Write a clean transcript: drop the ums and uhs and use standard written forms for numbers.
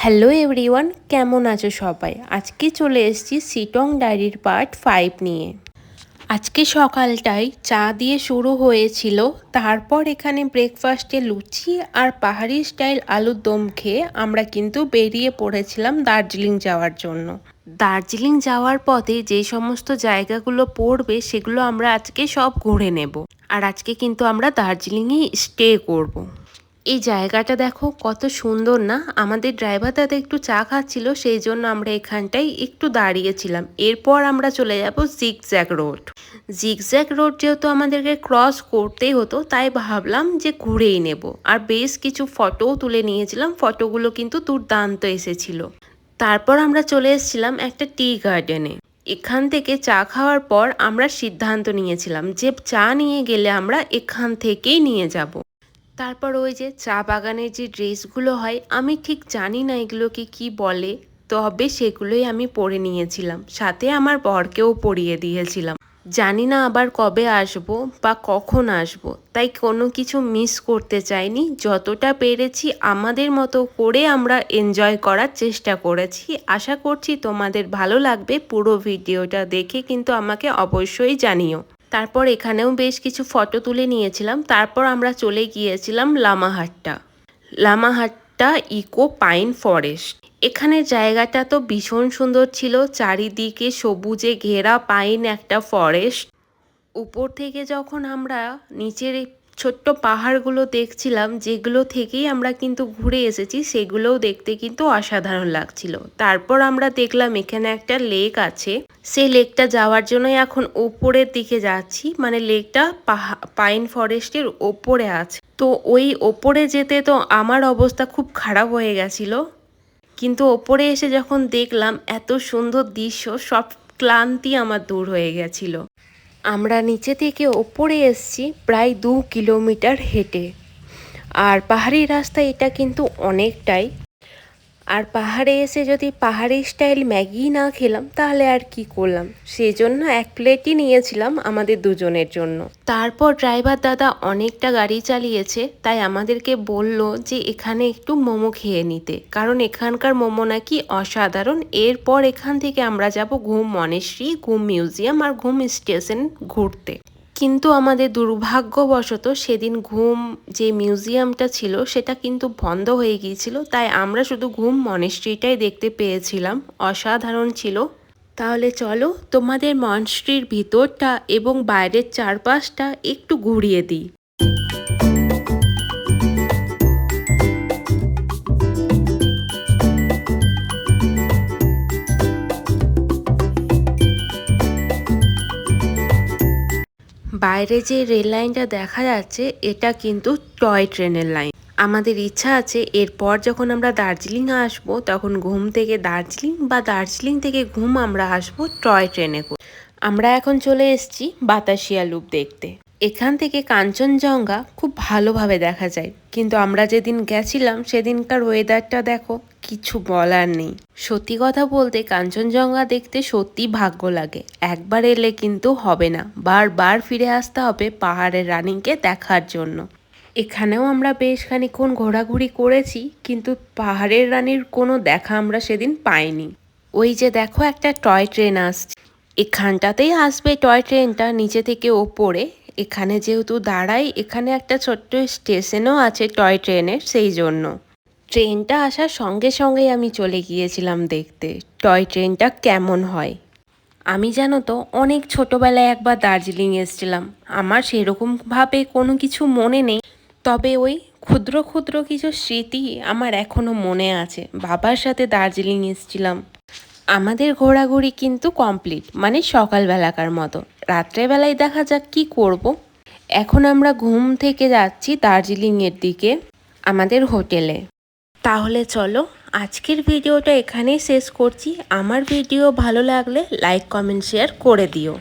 Hello everyone, কেমন আছো সবাই? আজকে চলে এসেছি শিটং ডায়েরির পার্ট 5 নিয়ে। আজকে সকালটাই চা দিয়ে শুরু হয়েছিল, তারপর এখানে ব্রেকফাস্টে লুচি আর পাহাড়ি স্টাইল আলুর দম খেয়ে আমরা কিন্তু বেরিয়ে পড়েছিলাম দার্জিলিং যাওয়ার জন্য। দার্জিলিং যাওয়ার পথে যে সমস্ত জায়গাগুলো পড়বে সেগুলো আমরা আজকে সব ঘুরে নেব। আর আজকে কিন্তু আমরা দার্জিলিংয়েই স্টে করব। এই জায়গাটা দেখো কত সুন্দর না? আমাদের ড্রাইভার দাদা একটু চা খাচ্ছিল, সেই জন্য আমরা এখানটাই একটু দাঁড়িয়েছিলাম। এরপর আমরা চলে যাব জিগজ্যাগ রোড। জিগজ্যাগ রোড যেহেতু আমাদেরকে ক্রস করতেই হতো, তাই ভাবলাম যে ঘুরেই নেব। আর বেশ কিছু ফটোও তুলে নিয়েছিলাম, ফটোগুলো কিন্তু দুর্দান্ত এসেছিল। তারপর আমরা চলে এসেছিলাম একটা টি গার্ডেনে। এখান থেকে চা খাওয়ার পর আমরা সিদ্ধান্ত নিয়েছিলাম যে চা নিয়ে গেলে আমরা এখান থেকেই নিয়ে যাব। তারপর ওই যে চা বাগানের যে ড্রেসগুলো হয়, আমি ঠিক জানি না এগুলোকে কি বলে, তবে সেগুলোই আমি পরে নিয়েছিলাম, সাথে আমার বরকেও পরিয়ে দিয়েছিলাম। জানি না আবার কবে আসব বা কখন আসব, তাই কোনো কিছু মিস করতে চাইনি। যতটা পেরেছি আমাদের মতো করে আমরা এনজয় করার চেষ্টা করেছি। আশা করছি তোমাদের ভালো লাগবে। পুরো ভিডিওটা দেখে কিন্তু আমাকে অবশ্যই জানিও। তারপর এখানেও বেশ কিছু ফটো তুলে নিয়েছিলাম। তারপর আমরা চলে গিয়েছিলাম লামাহাট্টা ইকো পাইন ফরেস্ট। এখানে জায়গাটা তো ভীষণ সুন্দর ছিল, চারিদিকে সবুজে ঘেরা পাইন একটা ফরেস্ট। উপর থেকে যখন আমরা নিচের ছোট্ট পাহাড়গুলো দেখছিলাম, যেগুলো থেকেই আমরা কিন্তু ঘুরে এসেছি, সেগুলোও দেখতে কিন্তু অসাধারণ লাগছিল। তারপর আমরা দেখলাম এখানে একটা লেক আছে, সেই লেকটা যাওয়ার জন্য এখন ওপরের দিকে যাচ্ছি। মানে লেকটা পাইন ফরেস্টের ওপরে আছে, তো ওই ওপরে যেতে তো আমার অবস্থা খুব খারাপ হয়ে গেছিল, কিন্তু ওপরে এসে যখন দেখলাম এত সুন্দর দৃশ্য, সব ক্লান্তি আমার দূর হয়ে গেছিল। আমরা নিচে থেকে ওপরে এসেছি প্রায় 2 কিলোমিটার হেঁটে। আর পাহাড়ি রাস্তা এটা কিন্তু অনেকটাই। আর পাহাড়ে এসে যদি পাহাড়ি স্টাইল ম্যাগি না খেলাম তাহলে আর কি করলাম, সেই জন্য 1 প্লেটই নিয়েছিলাম আমাদের দুজনের জন্য। তারপর ড্রাইভার দাদা অনেকটা গাড়ি চালিয়েছে, তাই আমাদেরকে বলল যে এখানে একটু মোমো খেয়ে নিতে, কারণ এখানকার মোমো নাকি অসাধারণ। এরপর এখান থেকে আমরা যাব ঘুম মনেস্ট্রি, ঘুম মিউজিয়াম আর ঘুম স্টেশন ঘুরতে। কিন্তু আমাদের দুর্ভাগ্যবশত সেদিন ঘুম যে মিউজিয়ামটা ছিল সেটা কিন্তু বন্ধ হয়ে গিয়েছিল, তাই আমরা শুধু ঘুম মনেস্ট্রিটাই দেখতে পেয়েছিলাম। অসাধারণ ছিল। তাহলে চলো তোমাদের মনেস্ট্রির ভিতরটা এবং বাইরের চারপাশটা একটু ঘুরিয়ে দিই। বাইরে যে রেল লাইনটা দেখা যাচ্ছে এটা কিন্তু টয় ট্রেনের লাইন। আমাদের ইচ্ছা আছে এরপর যখন আমরা দার্জিলিং আসবো তখন ঘুম থেকে দার্জিলিং বা দার্জিলিং থেকে ঘুম আমরা আসবো টয় ট্রেনে করে। আমরা এখন চলে এসেছি বাতাসিয়া লুপ দেখতে। এখান থেকে কাঞ্চনজঙ্ঘা খুব ভালোভাবে দেখা যায়, কিন্তু আমরা যেদিন গেছিলাম সেদিনকার ওয়েদারটা দেখো, কিছু বলার নেই। সত্যি কথা বলতে কাঞ্চনজঙ্ঘা দেখতে সত্যি ভাগ্য লাগে, একবার এলে কিন্তু হবে না, বারবার ফিরে আসতে হবে পাহাড়ের রানীকে দেখার জন্য। এখানেও আমরা বেশ খানিক্ষণ ঘোরাঘুরি করেছি, কিন্তু পাহাড়ের রানীর কোনো দেখা আমরা সেদিন পাইনি। ওই যে দেখো একটা টয় ট্রেন আসছে, এখানটাতেই আসবে টয় ট্রেনটা নিচে থেকে ওপরে। এখানে যেহেতু দাঁড়াই, এখানে একটা ছোট্ট স্টেশনও আছে টয় ট্রেনের, সেই জন্য ট্রেনটা আসার সঙ্গে সঙ্গেই আমি চলে গিয়েছিলাম দেখতে টয় ট্রেনটা কেমন হয়। আমি জানো তো অনেক ছোটোবেলায় একবার দার্জিলিং এসেছিলাম, আমার সেরকমভাবে কোনো কিছু মনে নেই, তবে ওই ক্ষুদ্র ক্ষুদ্র কিছু স্মৃতি আমার এখনও মনে আছে। বাবার সাথে দার্জিলিং এসেছিলাম। আমাদের ঘোরাঘুরি কিন্তু কমপ্লিট, মানে সকালবেলাকার মতো। রাত্রেবেলায় দেখা যাক কি করব। এখন আমরা ঘুম থেকে যাচ্ছি দার্জিলিংয়ের দিকে আমাদের হোটেলে। তাহলে চলো আজকের ভিডিওটা এখানেই শেষ করছি। আমার ভিডিও ভালো লাগলে লাইক কমেন্ট শেয়ার করে দিও।